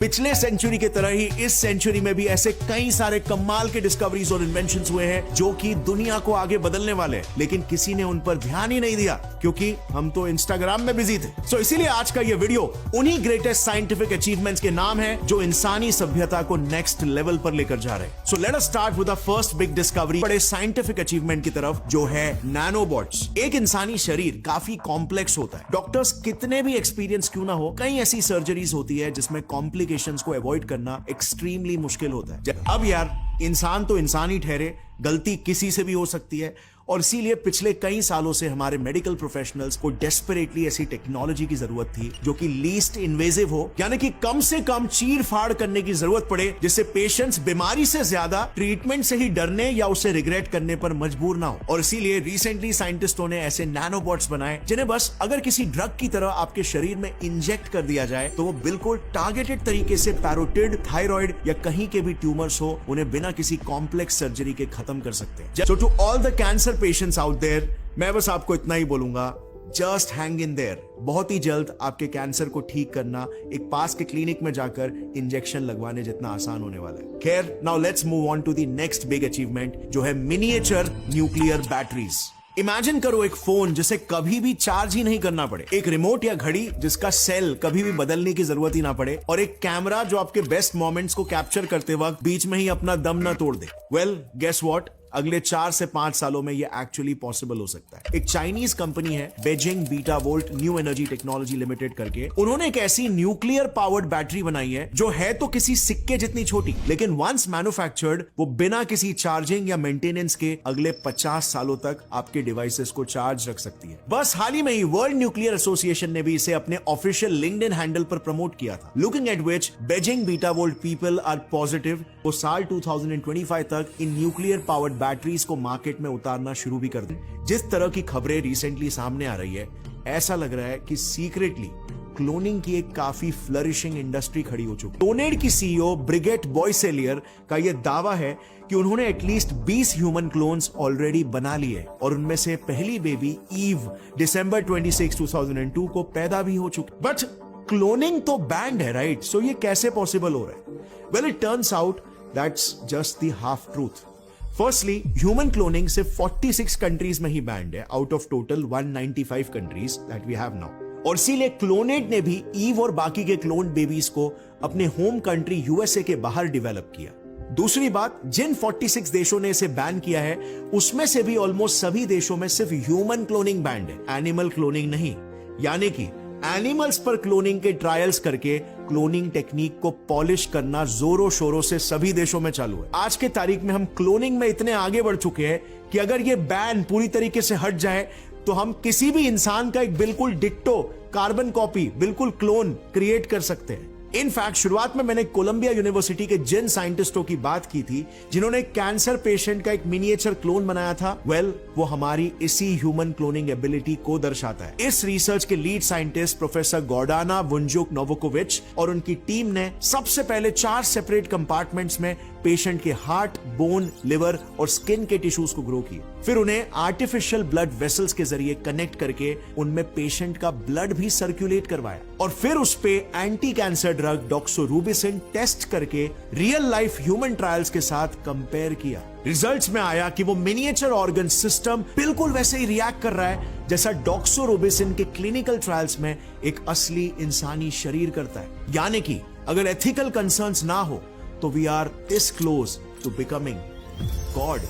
पिछले सेंचुरी की तरह ही इस सेंचुरी में भी ऐसे कई सारे कमाल के डिस्कवरीज और इन्वेंशंस हुए हैं जो कि दुनिया को आगे बदलने वाले हैं, लेकिन किसी ने उन पर ध्यान ही नहीं दिया क्योंकि हम तो इंस्टाग्राम में बिजी थे। सो इसीलिए आज का ये वीडियो उन्हीं ग्रेटेस्ट साइंटिफिक अचीवमेंट्स के नाम है जो इंसानी सभ्यता को नेक्स्ट लेवल पर लेकर जा रहे हैं। So let us start with the first big discovery, बड़े साइंटिफिक अचीवमेंट की तरफ, जो है नैनोबॉट्स। एक इंसानी शरीर काफी कॉम्प्लेक्स होता है। डॉक्टर्स कितने भी एक्सपीरियंस क्यों ना हो, कई ऐसी सर्जरीज होती है जिसमें कॉम्प्लिकेशंस को अवॉइड करना एक्सट्रीमली मुश्किल होता है। अब यार, इंसान तो इंसान ही ठहरे, गलती किसी से भी हो सकती है, और इसीलिए पिछले कई सालों से हमारे मेडिकल प्रोफेशनल्स को डेस्परेटली ऐसी टेक्नोलॉजी की जरूरत थी जो कि लीस्ट इन्वेजिव हो, यानी कि कम से कम चीर फाड़ करने की जरूरत पड़े, जिससे पेशेंट्स बीमारी से ज्यादा ट्रीटमेंट से ही डरने या उसे रिग्रेट करने पर मजबूर ना हो। और इसीलिए रिसेंटली साइंटिस्टों ने ऐसे नैनोबॉट्स बनाए जिन्हें बस अगर किसी ड्रग की तरह आपके शरीर में इंजेक्ट कर दिया जाए तो वो बिल्कुल टारगेटेड तरीके से पैरोटिड, थायराइड या कहीं के भी ट्यूमर्स हो, उन्हें बिना किसी कॉम्प्लेक्स सर्जरी के खत्म कर सकते हैं। So to all the cancer patients out there, मैं बस आपको इतना ही बोलूंगा, जस्ट हैंग इन देयर। बहुत ही जल्द आपके कैंसर को ठीक करना एक पास के क्लिनिक में जाकर इंजेक्शन लगवाने जितना आसान होने वाला है। खैर, now let's move on to the next big achievement, जो है मिनिएचर न्यूक्लियर बैटरीज। इमेजिन करो एक फोन जिसे कभी भी चार्ज ही नहीं करना पड़े, एक रिमोट या घड़ी जिसका सेल कभी भी बदलने की जरूरत ही ना पड़े, और एक कैमरा जो आपके बेस्ट मोमेंट्स को कैप्चर करते वक्त बीच में ही अपना दम ना तोड़ दे। वेल, गेस व्हाट, अगले 4 से 5 सालों में यह एक्चुअली पॉसिबल हो सकता है। एक चाइनीज कंपनी है Beijing beta volt new energy technology limited करके, उन्होंने एक ऐसी न्यूक्लियर पावर्ड बैटरी बनाई है जो है तो किसी सिक्के जितनी छोटी, लेकिन वंस मैन्युफैक्चर्ड वो बिना किसी चार्जिंग या मेंटेनेंस के अगले 50 सालों तक आपके डिवाइसेस को चार्ज रख सकती है। बस हाल ही में ही वर्ल्ड न्यूक्लियर एसोसिएशन ने भी इसे अपने ऑफिशियल लिंक्डइन हैंडल पर प्रमोट किया था। Looking at which Beijing Betavolt people are positive, वो साल 2025 तक इन न्यूक्लियर पावर्ड बैटरीज को मार्केट में उतारना शुरू भी कर दें। जिस तरह की खबरें रिसेंटली सामने आ रही है, ऐसा लग रहा है कि सीक्रेटली क्लोनिंग की एक काफी फ्लरिशिंग इंडस्ट्री खड़ी हो चुकी है। क्लोनेड की सीईओ ब्रिगेट बॉयसेलियर का यह दावा है कि उन्होंने एटलीस्ट 20 ह्यूमन क्लोन्स ऑलरेडी बना लिए, और उनमें से पहली बेबी ईव दिसंबर 26, 2002 को पैदा भी हो चुकी। बट क्लोनिंग तो बैंड है, राइट? सो ये कैसे पॉसिबल हो रहा है? Well, it turns out that's just the half truth. Firstly, human cloning सिर्फ 46 कंट्रीज में ही बैंड है out of total 195 countries that we have now, और इसीलिए क्लोनेड ने भी ईव और बाकी के क्लोन बेबीज को अपने होम कंट्री यूएसए के बाहर डेवलप किया। दूसरी बात, जिन 46 देशों ने इसे बैन किया है उसमें से भी ऑलमोस्ट सभी देशों में सिर्फ ह्यूमन क्लोनिंग बैंड है, एनिमल क्लोनिंग नहीं। यानी कि एनिमल्स पर क्लोनिंग के ट्रायल्स करके क्लोनिंग टेक्निक को पॉलिश करना जोरों शोरों से सभी देशों में चालू है। आज के तारीख में हम क्लोनिंग में इतने आगे बढ़ चुके हैं कि अगर ये बैन पूरी तरीके से हट जाए तो हम किसी भी इंसान का एक बिल्कुल डिट्टो कार्बन कॉपी, बिल्कुल क्लोन क्रिएट कर सकते हैं। इनफैक्ट शुरुआत में मैंने कोलंबिया यूनिवर्सिटी के जिन साइंटिस्टों की बात की थी जिन्होंने कैंसर पेशेंट का एक मिनिएचर क्लोन बनाया था, वेल, वो हमारी इसी ह्यूमन क्लोनिंग एबिलिटी को दर्शाता है। इस रिसर्च के लीड साइंटिस्ट प्रोफेसर गॉर्डाना वुंजुक नोवोकोविच और उनकी टीम ने सबसे पहले 4 सेपरेट कंपार्टमेंट्स में पेशेंट के हार्ट, बोन, लिवर और स्किन के टिश्यूज को ग्रो किए। फिर उन्हें आर्टिफिशियल ब्लड वेसल्स के जरिए कनेक्ट करके उनमें पेशेंट का ब्लड भी सर्कुलेट करवाया, और फिर उस पे anti cancer drug doxorubicin test करके रियल लाइफ ह्यूमन ट्रायल्स के साथ कंपेयर किया। रिजल्ट्स में आया कि वो मिनिएचर ऑर्गन सिस्टम बिल्कुल वैसे ही रिएक्ट कर रहा है जैसा डॉक्सोरूबिसिन के क्लिनिकल ट्रायल्स में एक असली इंसानी शरीर करता है। यानी कि अगर एथिकल कंसर्न्स ना हो तो we are this close to becoming God.